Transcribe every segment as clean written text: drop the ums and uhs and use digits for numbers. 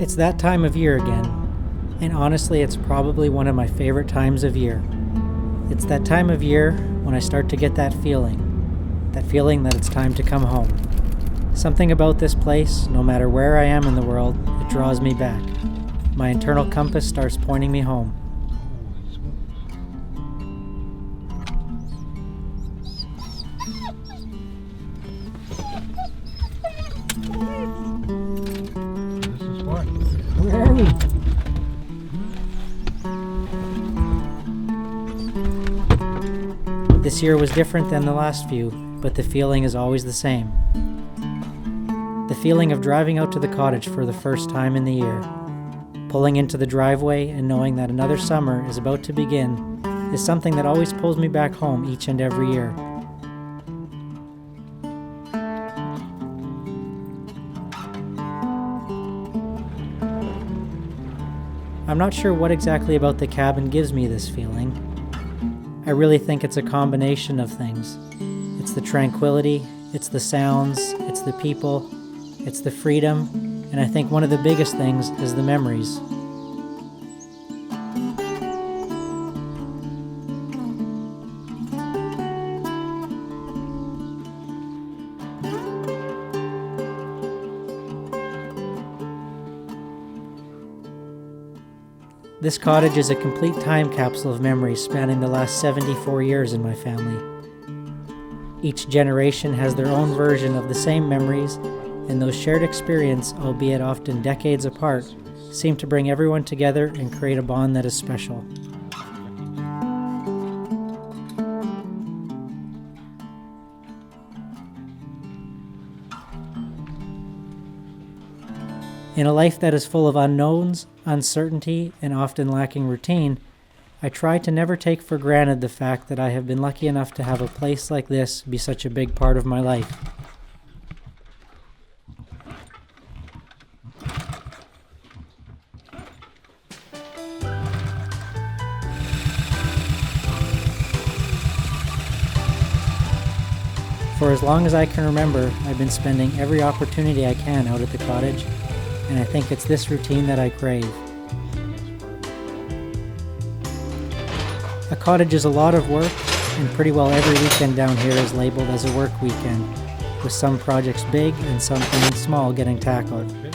It's that time of year again, and honestly, it's probably one of my favorite times of year. It's that time of year when I start to get that feeling that it's time to come home. Something about this place, no matter where I am in the world, it draws me back. My internal compass starts pointing me home. Where are we? This year was different than the last few, but the feeling is always the same. The feeling of driving out to the cottage for the first time in the year. Pulling into the driveway and knowing that another summer is about to begin is something that always pulls me back home each and every year. I'm not sure what exactly about the cabin gives me this feeling. I really think it's a combination of things. It's the tranquility, it's the sounds, it's the people, it's the freedom, and I think one of the biggest things is the memories. This cottage is a complete time capsule of memories spanning the last 74 years in my family. Each generation has their own version of the same memories, and those shared experiences, albeit often decades apart, seem to bring everyone together and create a bond that is special. In a life that is full of unknowns, uncertainty, and often lacking routine, I try to never take for granted the fact that I have been lucky enough to have a place like this be such a big part of my life. For as long as I can remember, I've been spending every opportunity I can out at the cottage, and I think it's this routine that I crave. A cottage is a lot of work, and pretty well every weekend down here is labeled as a work weekend, with some projects big and something small getting tackled. Too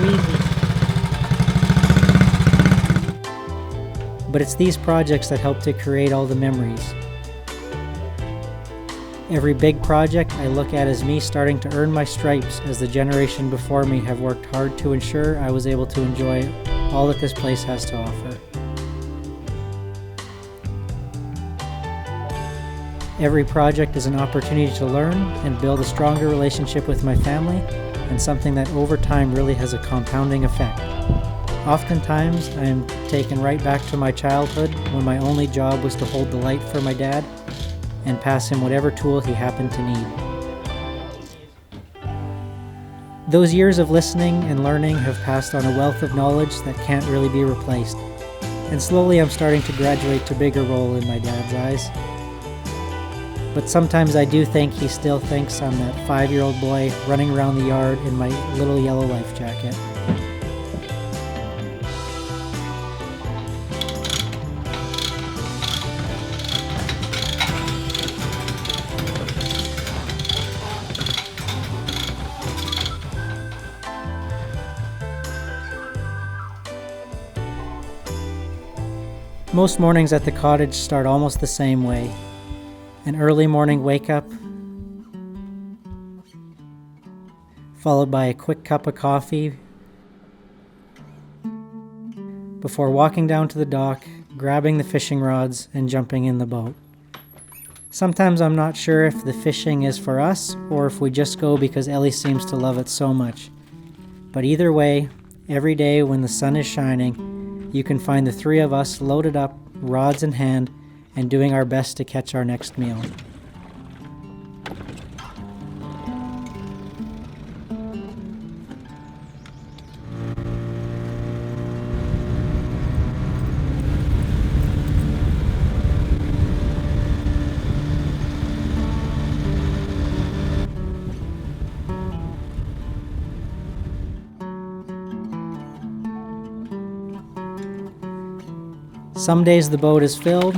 easy. But it's these projects that help to create all the memories. Every big project I look at as me starting to earn my stripes, as the generation before me have worked hard to ensure I was able to enjoy all that this place has to offer. Every project is an opportunity to learn and build a stronger relationship with my family, and something that over time really has a compounding effect. Oftentimes, I am taken right back to my childhood when my only job was to hold the light for my dad and pass him whatever tool he happened to need. Those years of listening and learning have passed on a wealth of knowledge that can't really be replaced, and slowly I'm starting to graduate to a bigger role in my dad's eyes. But sometimes I do think he still thinks I'm that 5-year-old boy running around the yard in my little yellow life jacket. Most mornings at the cottage start almost the same way. An early morning wake-up, followed by a quick cup of coffee, before walking down to the dock, grabbing the fishing rods, and jumping in the boat. Sometimes I'm not sure if the fishing is for us, or if we just go because Ellie seems to love it so much. But either way, every day when the sun is shining, you can find the three of us loaded up, rods in hand, and doing our best to catch our next meal. Some days the boat is filled,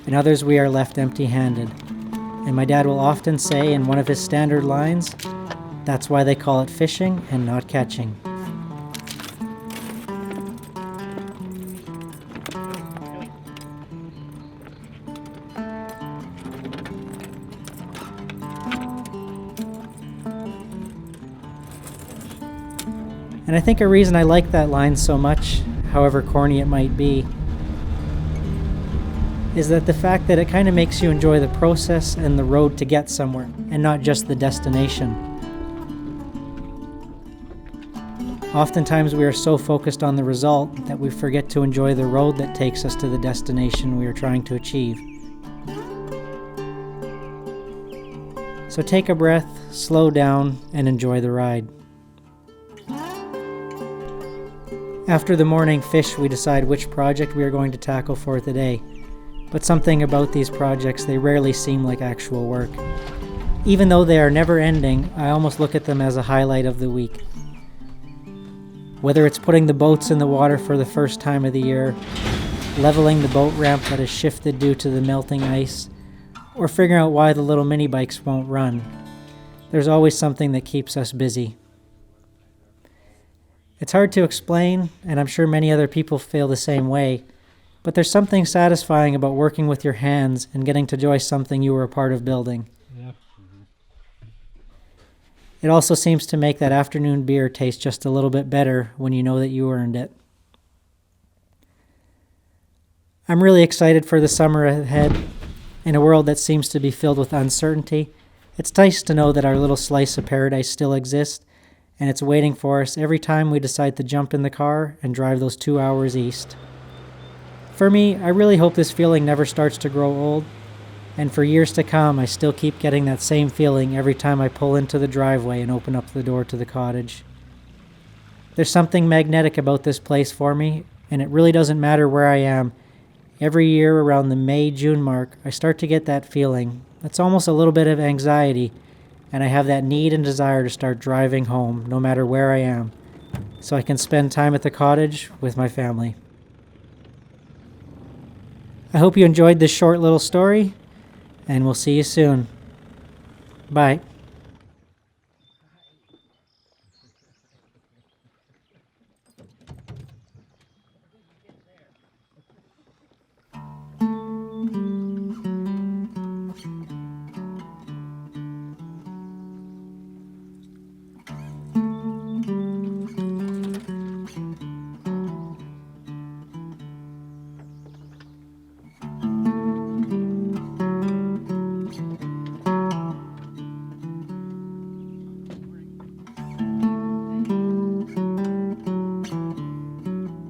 and others we are left empty-handed. And my dad will often say in one of his standard lines, "That's why they call it fishing and not catching." And I think a reason I like that line so much, however corny it might be, is that the fact that it kind of makes you enjoy the process and the road to get somewhere, and not just the destination. Oftentimes we are so focused on the result that we forget to enjoy the road that takes us to the destination we are trying to achieve. So take a breath, slow down, and enjoy the ride. After the morning fish, we decide which project we are going to tackle for the day. But something about these projects, they rarely seem like actual work. Even though they are never ending, I almost look at them as a highlight of the week. Whether it's putting the boats in the water for the first time of the year, leveling the boat ramp that has shifted due to the melting ice, or figuring out why the little mini bikes won't run, there's always something that keeps us busy. It's hard to explain, and I'm sure many other people feel the same way, but there's something satisfying about working with your hands and getting to enjoy something you were a part of building. Yeah. It also seems to make that afternoon beer taste just a little bit better when you know that you earned it. I'm really excited for the summer ahead. In a world that seems to be filled with uncertainty, it's nice to know that our little slice of paradise still exists, and it's waiting for us every time we decide to jump in the car and drive those 2 hours east. For me, I really hope this feeling never starts to grow old, and for years to come, I still keep getting that same feeling every time I pull into the driveway and open up the door to the cottage. There's something magnetic about this place for me, and it really doesn't matter where I am. Every year around the May-June mark, I start to get that feeling. It's almost a little bit of anxiety, and I have that need and desire to start driving home, no matter where I am, so I can spend time at the cottage with my family. I hope you enjoyed this short little story, and we'll see you soon. Bye.